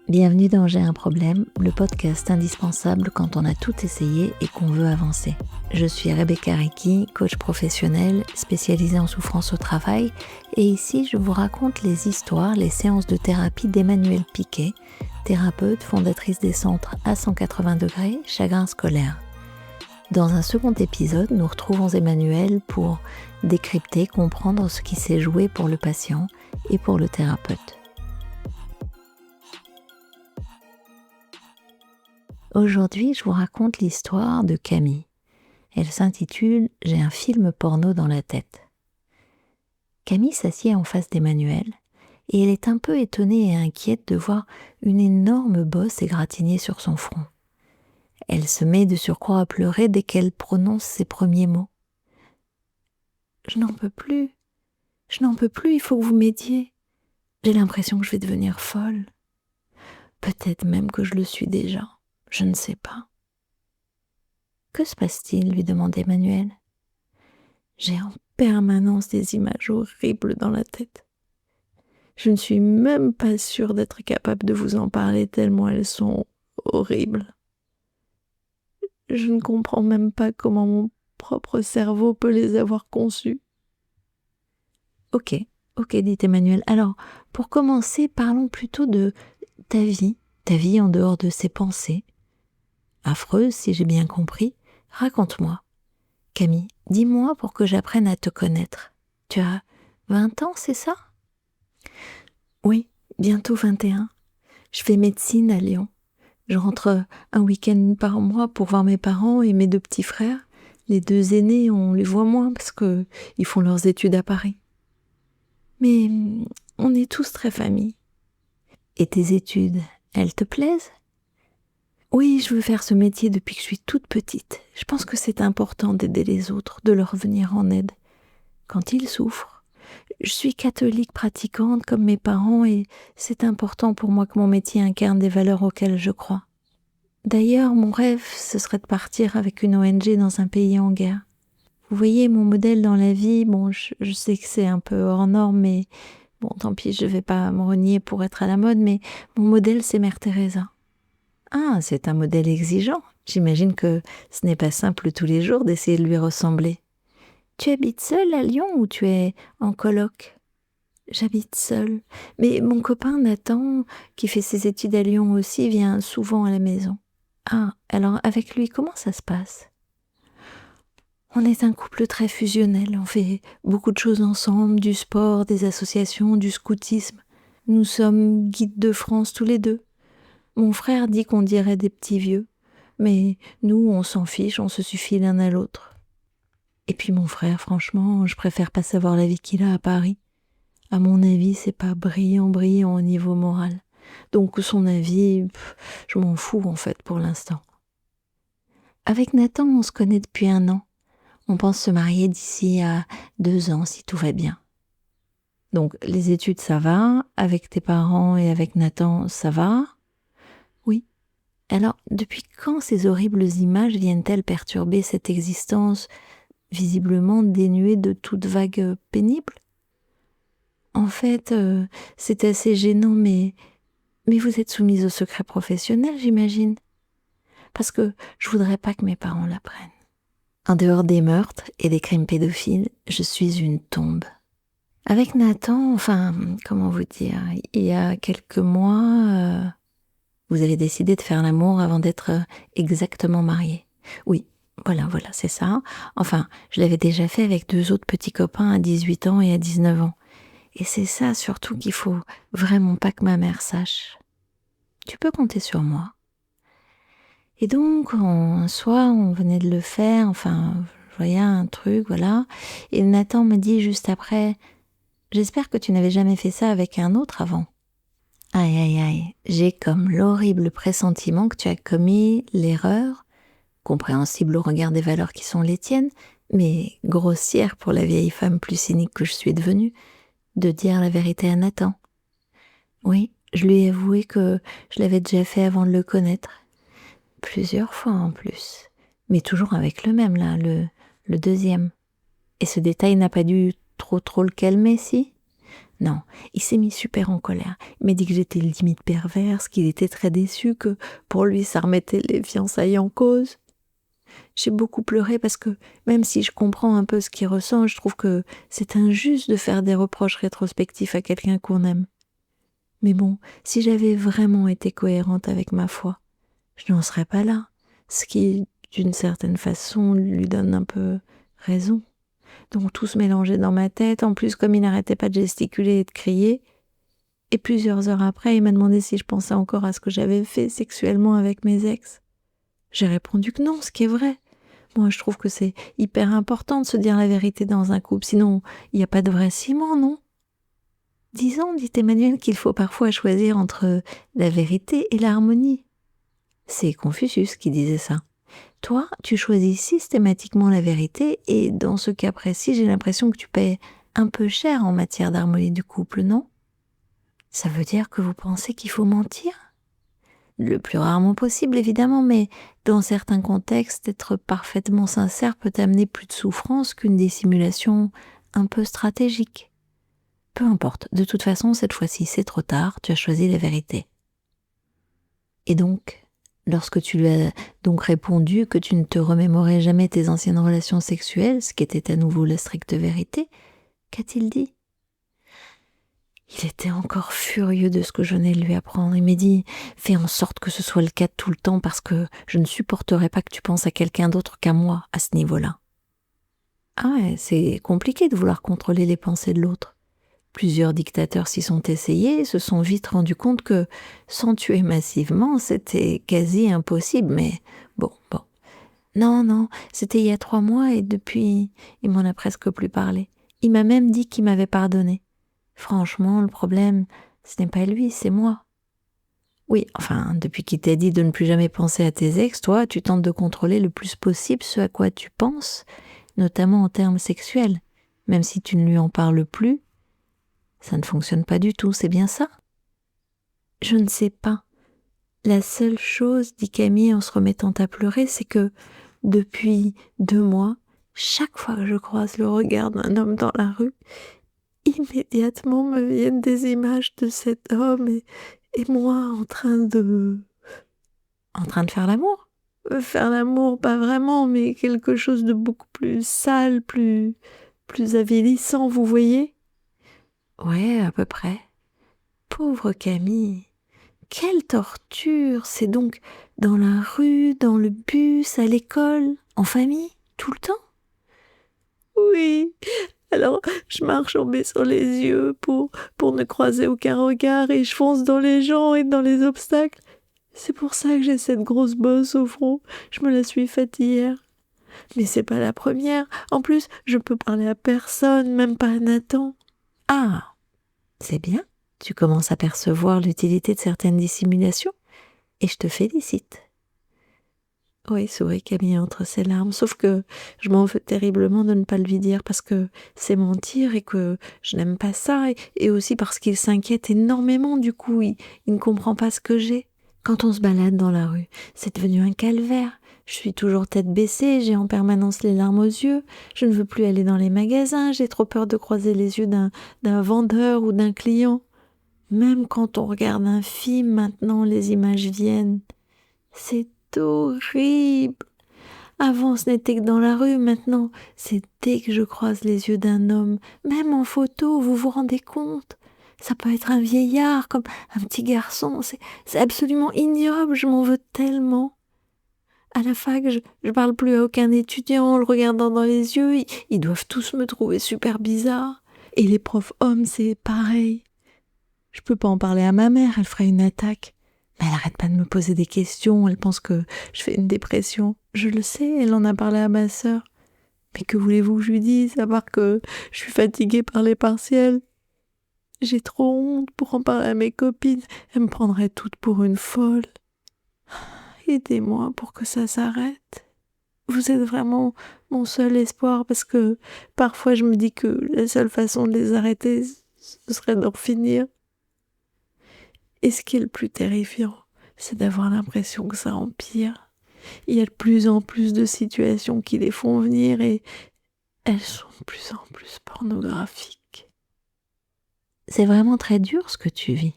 Bienvenue dans J'ai un problème, le podcast indispensable quand on a tout essayé et qu'on veut avancer. Je suis Rebecca Ricci, coach professionnelle spécialisée en souffrance au travail, et ici je vous raconte les histoires, les séances de thérapie d'Emmanuelle Piquet, thérapeute, fondatrice des centres à 180 degrés, chagrin scolaire. Dans un second épisode, nous retrouvons Emmanuelle pour décrypter, comprendre ce qui s'est joué pour le patient et pour le thérapeute. Aujourd'hui, je vous raconte l'histoire de Camille. Elle s'intitule « J'ai un film porno dans la tête ». Camille s'assied en face d'Emmanuelle et elle est un peu étonnée et inquiète de voir une énorme bosse égratignée sur son front. Elle se met de surcroît à pleurer dès qu'elle prononce ses premiers mots. « Je n'en peux plus, il faut que vous m'aidiez. J'ai l'impression que je vais devenir folle. Peut-être même que je le suis déjà. Je ne sais pas. » « Que se passe-t-il » lui demande Emmanuelle. « J'ai en permanence des images horribles dans la tête. Je ne suis même pas sûre d'être capable de vous en parler tellement elles sont horribles. Je ne comprends même pas comment mon propre cerveau peut les avoir conçues. » Ok, dit Emmanuelle. Alors, pour commencer, parlons plutôt de ta vie en dehors de ces pensées. Affreuse, si j'ai bien compris. Raconte-moi. Camille, dis-moi pour que j'apprenne à te connaître. Tu as 20 ans, c'est ça ? Oui, bientôt 21. Je fais médecine à Lyon. Je rentre un week-end par mois pour voir mes parents et mes deux petits frères. Les deux aînés, on les voit moins parce qu'ils font leurs études à Paris. Mais on est tous très famille. Et tes études, elles te plaisent ? Oui, je veux faire ce métier depuis que je suis toute petite. Je pense que c'est important d'aider les autres, de leur venir en aide quand ils souffrent. Je suis catholique pratiquante comme mes parents et c'est important pour moi que mon métier incarne des valeurs auxquelles je crois. D'ailleurs, mon rêve, ce serait de partir avec une ONG dans un pays en guerre. Vous voyez, mon modèle dans la vie, bon, je sais que c'est un peu hors norme, mais bon, tant pis, je vais pas me renier pour être à la mode, mais mon modèle, c'est Mère Teresa. Ah, c'est un modèle exigeant. J'imagine que ce n'est pas simple tous les jours d'essayer de lui ressembler. Tu habites seule à Lyon ou tu es en coloc ? J'habite seule, mais mon copain Nathan, qui fait ses études à Lyon aussi, vient souvent à la maison. Ah, alors avec lui, comment ça se passe ? On est un couple très fusionnel, on fait beaucoup de choses ensemble, du sport, des associations, du scoutisme. Nous sommes guides de France tous les deux. Mon frère dit qu'on dirait des petits vieux, mais nous, on s'en fiche, on se suffit l'un à l'autre. Et puis mon frère, franchement, je préfère pas savoir la vie qu'il a à Paris. À mon avis, c'est pas brillant au niveau moral. Donc son avis, je m'en fous en fait pour l'instant. Avec Nathan, on se connaît depuis 1 an. On pense se marier d'ici à 2 ans si tout va bien. Donc les études, ça va. Avec tes parents et avec Nathan, ça va ? Oui. Alors, depuis quand ces horribles images viennent-elles perturber cette existence visiblement dénuée de toute vague pénible ? En fait, c'est assez gênant, mais vous êtes soumise au secret professionnel, j'imagine. Parce que je voudrais pas que mes parents l'apprennent. En dehors des meurtres et des crimes pédophiles, je suis une tombe. Avec Nathan, enfin, comment vous dire, il y a quelques mois, vous avez décidé de faire l'amour avant d'être exactement mariés. Oui, voilà, c'est ça. Enfin, je l'avais déjà fait avec 2 autres petits copains à 18 ans et à 19 ans. Et c'est ça surtout qu'il faut vraiment pas que ma mère sache. Tu peux compter sur moi. Et donc, un soir, on venait de le faire, enfin, je voyais un truc, voilà. Et Nathan me dit juste après, « J'espère que tu n'avais jamais fait ça avec un autre avant. » Aïe, j'ai comme l'horrible pressentiment que tu as commis l'erreur, compréhensible au regard des valeurs qui sont les tiennes, mais grossière pour la vieille femme plus cynique que je suis devenue, de dire la vérité à Nathan. Oui, je lui ai avoué que je l'avais déjà fait avant de le connaître. Plusieurs fois en plus, mais toujours avec le même là, le deuxième. Et ce détail n'a pas dû trop le calmer, si ? Non, il s'est mis super en colère. Il m'a dit que j'étais limite perverse, qu'il était très déçu, que pour lui ça remettait les fiançailles en cause. J'ai beaucoup pleuré parce que même si je comprends un peu ce qu'il ressent, je trouve que c'est injuste de faire des reproches rétrospectifs à quelqu'un qu'on aime. Mais bon, si j'avais vraiment été cohérente avec ma foi, je n'en serais pas là. Ce qui, d'une certaine façon, lui donne un peu raison. Donc tout se mélangeait dans ma tête. En plus, comme il n'arrêtait pas de gesticuler et de crier, et plusieurs heures après, il m'a demandé si je pensais encore à ce que j'avais fait sexuellement avec mes ex. J'ai répondu que non, ce qui est vrai. Moi, je trouve que c'est hyper important de se dire la vérité dans un couple, sinon il n'y a pas de vrai ciment, non? Disons, dit Emmanuel, qu'il faut parfois choisir entre la vérité et l'harmonie. C'est Confucius qui disait ça. Toi, tu choisis systématiquement la vérité et dans ce cas précis, j'ai l'impression que tu payes un peu cher en matière d'harmonie du couple, non? Ça veut dire que vous pensez qu'il faut mentir? Le plus rarement possible, évidemment, mais dans certains contextes, être parfaitement sincère peut amener plus de souffrance qu'une dissimulation un peu stratégique. Peu importe, de toute façon, cette fois-ci, c'est trop tard, tu as choisi la vérité. Et donc, lorsque tu lui as donc répondu que tu ne te remémorais jamais tes anciennes relations sexuelles, ce qui était à nouveau la stricte vérité, qu'a-t-il dit? Il était encore furieux de ce que je venais de lui apprendre. Il m'a dit « Fais en sorte que ce soit le cas tout le temps parce que je ne supporterai pas que tu penses à quelqu'un d'autre qu'à moi à ce niveau-là. » Ah ouais, c'est compliqué de vouloir contrôler les pensées de l'autre. Plusieurs dictateurs s'y sont essayés et se sont vite rendus compte que, sans tuer massivement, c'était quasi impossible, mais bon. Non, non, c'était il y a 3 mois et depuis, il m'en a presque plus parlé. Il m'a même dit qu'il m'avait pardonné. Franchement, le problème, ce n'est pas lui, c'est moi. Oui, enfin, depuis qu'il t'a dit de ne plus jamais penser à tes ex, toi, tu tentes de contrôler le plus possible ce à quoi tu penses, notamment en termes sexuels. Même si tu ne lui en parles plus, ça ne fonctionne pas du tout, c'est bien ça? Je ne sais pas. La seule chose, dit Camille en se remettant à pleurer, c'est que, depuis 2 mois, chaque fois que je croise le regard d'un homme dans la rue, immédiatement me viennent des images de cet homme et moi en train de faire l'amour. Faire l'amour, pas vraiment, mais quelque chose de beaucoup plus sale, plus avilissant, vous voyez? Ouais, à peu près. Pauvre Camille. Quelle torture! C'est donc dans la rue, dans le bus, à l'école, en famille, tout le temps? Oui. Alors, je marche en baissant les yeux pour ne croiser aucun regard et je fonce dans les gens et dans les obstacles. C'est pour ça que j'ai cette grosse bosse au front. Je me la suis faite hier. Mais c'est pas la première. En plus, je peux parler à personne, même pas à Nathan. Ah, c'est bien. Tu commences à percevoir l'utilité de certaines dissimulations et je te félicite. Oui, sourit Camille entre ses larmes, sauf que je m'en veux terriblement de ne pas lui dire parce que c'est mentir et que je n'aime pas ça et aussi parce qu'il s'inquiète énormément du coup, il ne comprend pas ce que j'ai. Quand on se balade dans la rue, c'est devenu un calvaire. Je suis toujours tête baissée, j'ai en permanence les larmes aux yeux, je ne veux plus aller dans les magasins, j'ai trop peur de croiser les yeux d'un vendeur ou d'un client. Même quand on regarde un film, maintenant les images viennent. C'est horrible. Avant, ce n'était que dans la rue, maintenant, c'est dès que je croise les yeux d'un homme, même en photo, vous vous rendez compte? Ça peut être un vieillard, comme un petit garçon, c'est absolument ignoble, je m'en veux tellement. À la fac, je parle plus à aucun étudiant en le regardant dans les yeux, ils doivent tous me trouver super bizarre. Et les profs hommes, c'est pareil. Je peux pas en parler à ma mère, elle ferait une attaque. Mais elle arrête pas de me poser des questions, elle pense que je fais une dépression. Je le sais, elle en a parlé à ma sœur. Mais que voulez-vous que je lui dise, à part que je suis fatiguée par les partiels? J'ai trop honte pour en parler à mes copines, elles me prendraient toutes pour une folle. Aidez-moi pour que ça s'arrête. Vous êtes vraiment mon seul espoir parce que parfois je me dis que la seule façon de les arrêter, ce serait d'en finir. Et ce qui est le plus terrifiant, c'est d'avoir l'impression que ça empire. Il y a de plus en plus de situations qui les font venir et elles sont de plus en plus pornographiques. C'est vraiment très dur ce que tu vis.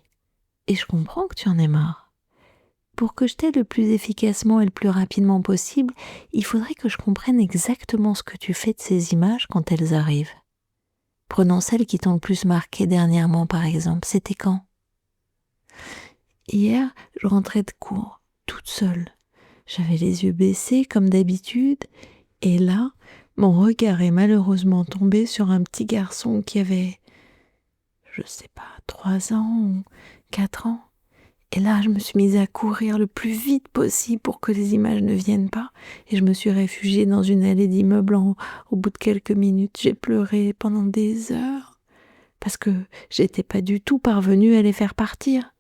Et je comprends que tu en aies marre. Pour que je t'aide le plus efficacement et le plus rapidement possible, il faudrait que je comprenne exactement ce que tu fais de ces images quand elles arrivent. Prenons celles qui t'ont le plus marqué dernièrement, par exemple. C'était quand? Hier, je rentrais de cours, toute seule. J'avais les yeux baissés comme d'habitude, et là, mon regard est malheureusement tombé sur un petit garçon qui avait, je sais pas, 3 ans ou 4 ans. Et là, je me suis mise à courir le plus vite possible pour que les images ne viennent pas. Et je me suis réfugiée dans une allée d'immeubles au bout de quelques minutes. J'ai pleuré pendant des heures parce que j'étais pas du tout parvenue à les faire partir.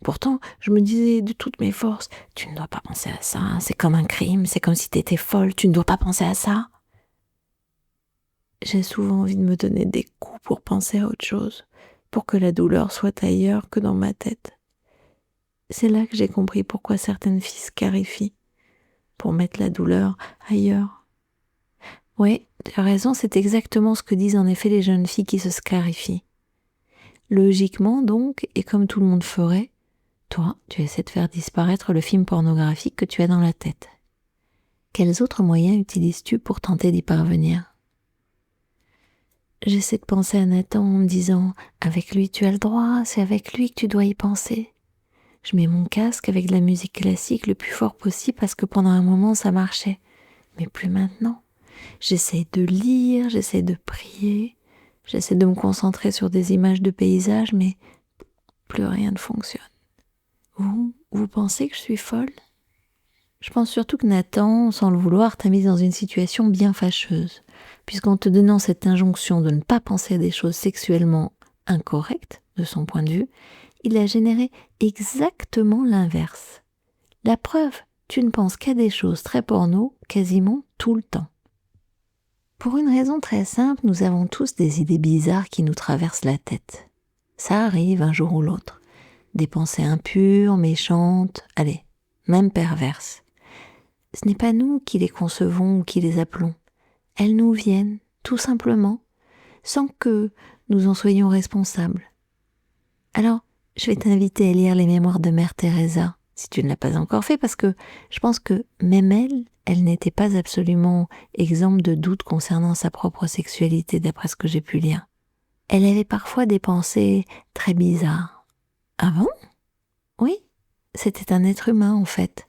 Pourtant, je me disais de toutes mes forces, tu ne dois pas penser à ça, c'est comme un crime, c'est comme si t'étais folle, tu ne dois pas penser à ça. J'ai souvent envie de me donner des coups pour penser à autre chose, pour que la douleur soit ailleurs que dans ma tête. C'est là que j'ai compris pourquoi certaines filles se scarifient, pour mettre la douleur ailleurs. Oui, tu as raison, c'est exactement ce que disent en effet les jeunes filles qui se scarifient. Logiquement donc, et comme tout le monde ferait, toi, tu essaies de faire disparaître le film pornographique que tu as dans la tête. Quels autres moyens utilises-tu pour tenter d'y parvenir? J'essaie de penser à Nathan en me disant « Avec lui tu as le droit, c'est avec lui que tu dois y penser ». Je mets mon casque avec de la musique classique le plus fort possible parce que pendant un moment ça marchait. Mais plus maintenant. J'essaie de lire, j'essaie de prier, j'essaie de me concentrer sur des images de paysages, mais plus rien ne fonctionne. Vous pensez que je suis folle? Je pense surtout que Nathan, sans le vouloir, t'a mise dans une situation bien fâcheuse, puisqu'en te donnant cette injonction de ne pas penser à des choses sexuellement incorrectes, de son point de vue, il a généré exactement l'inverse. La preuve, tu ne penses qu'à des choses très porno quasiment tout le temps. Pour une raison très simple, nous avons tous des idées bizarres qui nous traversent la tête. Ça arrive un jour ou l'autre. Des pensées impures, méchantes, allez, même perverses. Ce n'est pas nous qui les concevons ou qui les appelons. Elles nous viennent, tout simplement, sans que nous en soyons responsables. Alors, je vais t'inviter à lire les mémoires de Mère Teresa, si tu ne l'as pas encore fait, parce que je pense que même elle n'était pas absolument exempte de doutes concernant sa propre sexualité, d'après ce que j'ai pu lire. Elle avait parfois des pensées très bizarres. Ah bon? Oui, c'était un être humain en fait.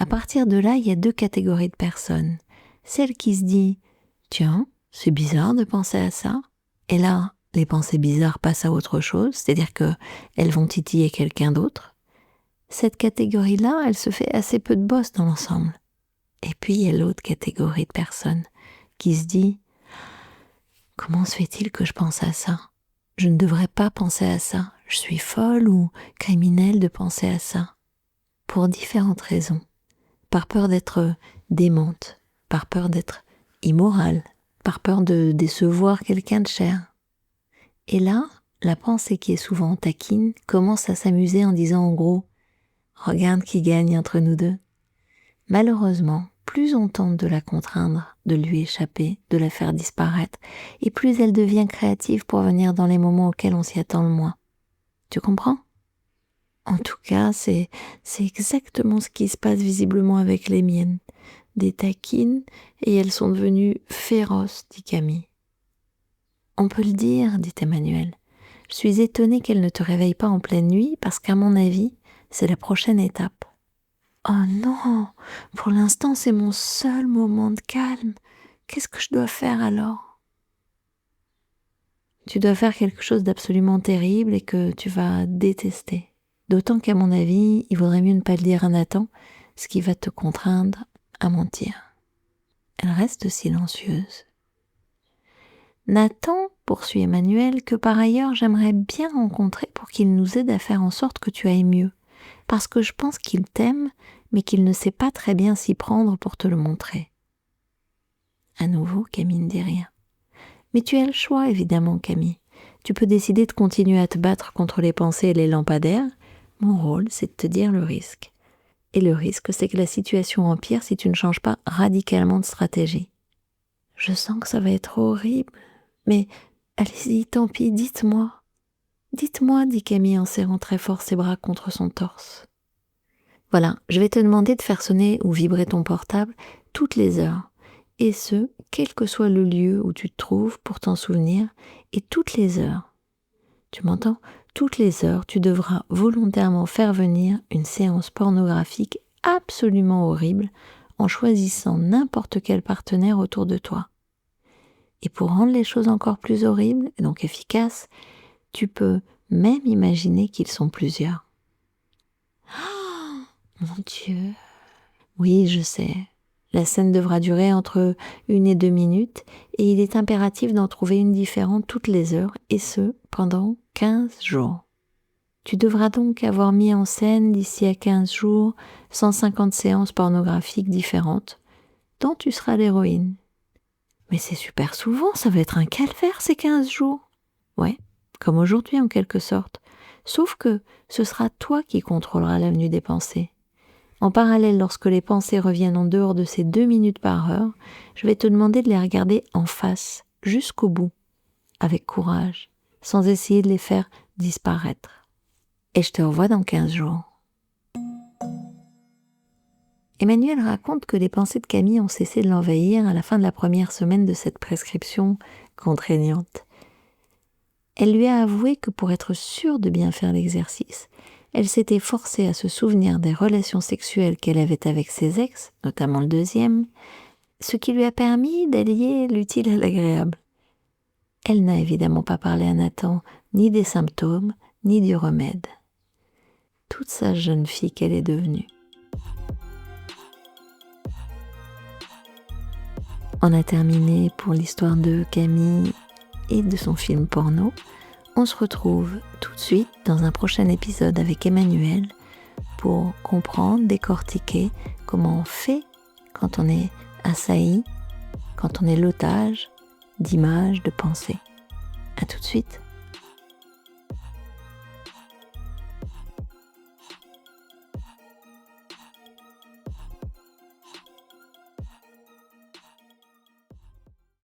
À partir de là, il y a 2 catégories de personnes. Celle qui se dit « Tiens, c'est bizarre de penser à ça ». Et là, les pensées bizarres passent à autre chose, c'est-à-dire qu'elles vont titiller quelqu'un d'autre. Cette catégorie-là, elle se fait assez peu de boss dans l'ensemble. Et puis, il y a l'autre catégorie de personnes qui se dit « Comment se fait-il que je pense à ça ? Je ne devrais pas penser à ça. Je suis folle ou criminelle de penser à ça. » Pour différentes raisons. Par peur d'être démente, par peur d'être immorale, par peur de décevoir quelqu'un de cher. Et là, la pensée qui est souvent taquine commence à s'amuser en disant en gros « Regarde qui gagne entre nous deux ». Malheureusement, plus on tente de la contraindre, de lui échapper, de la faire disparaître, et plus elle devient créative pour venir dans les moments auxquels on s'y attend le moins. Tu comprends ? En tout cas, c'est exactement ce qui se passe visiblement avec les miennes. Des taquines, et elles sont devenues féroces, dit Camille. On peut le dire, dit Emmanuel. Je suis étonnée qu'elle ne te réveille pas en pleine nuit, parce qu'à mon avis, c'est la prochaine étape. Oh non, pour l'instant, c'est mon seul moment de calme. Qu'est-ce que je dois faire alors? Tu dois faire quelque chose d'absolument terrible et que tu vas détester. D'autant qu'à mon avis, il vaudrait mieux ne pas le dire à Nathan, ce qui va te contraindre à mentir. Elle reste silencieuse. Nathan, poursuit Emmanuel, que par ailleurs j'aimerais bien rencontrer pour qu'il nous aide à faire en sorte que tu ailles mieux, parce que je pense qu'il t'aime, mais qu'il ne sait pas très bien s'y prendre pour te le montrer. À nouveau, Camille ne dit rien. Mais tu as le choix, évidemment, Camille. Tu peux décider de continuer à te battre contre les pensées et les lampadaires. Mon rôle, c'est de te dire le risque. Et le risque, c'est que la situation empire si tu ne changes pas radicalement de stratégie. Je sens que ça va être horrible, mais allez-y, tant pis, dites-moi. Dites-moi, dit Camille en serrant très fort ses bras contre son torse. Voilà, je vais te demander de faire sonner ou vibrer ton portable toutes les heures. Et ce, quel que soit le lieu où tu te trouves pour t'en souvenir, et toutes les heures. Tu m'entends ? Toutes les heures, tu devras volontairement faire venir une séance pornographique absolument horrible en choisissant n'importe quel partenaire autour de toi. Et pour rendre les choses encore plus horribles, et donc efficaces, tu peux même imaginer qu'ils sont plusieurs. Oh, mon Dieu. Oui, je sais. La scène devra durer entre 1 et 2 minutes et il est impératif d'en trouver une différente toutes les heures et ce, pendant 15 jours. Tu devras donc avoir mis en scène d'ici à 15 jours 150 séances pornographiques différentes dont tu seras l'héroïne. Mais c'est super souvent, ça va être un calvaire ces 15 jours. Ouais, comme aujourd'hui en quelque sorte. Sauf que ce sera toi qui contrôleras l'avenue des pensées. En parallèle, lorsque les pensées reviennent en dehors de ces 2 minutes par heure, je vais te demander de les regarder en face, jusqu'au bout, avec courage, sans essayer de les faire disparaître. Et je te revois dans 15 jours. Emmanuel raconte que les pensées de Camille ont cessé de l'envahir à la fin de la première semaine de cette prescription contraignante. Elle lui a avoué que pour être sûre de bien faire l'exercice, elle s'était forcée à se souvenir des relations sexuelles qu'elle avait avec ses ex, notamment le deuxième, ce qui lui a permis d'allier l'utile à l'agréable. Elle n'a évidemment pas parlé à Nathan ni des symptômes, ni du remède. Toute sa jeune fille qu'elle est devenue. On a terminé pour l'histoire de Camille et de son film porno. On se retrouve tout de suite dans un prochain épisode avec Emmanuel pour comprendre, décortiquer comment on fait quand on est assailli, quand on est l'otage d'images, de pensées. À tout de suite.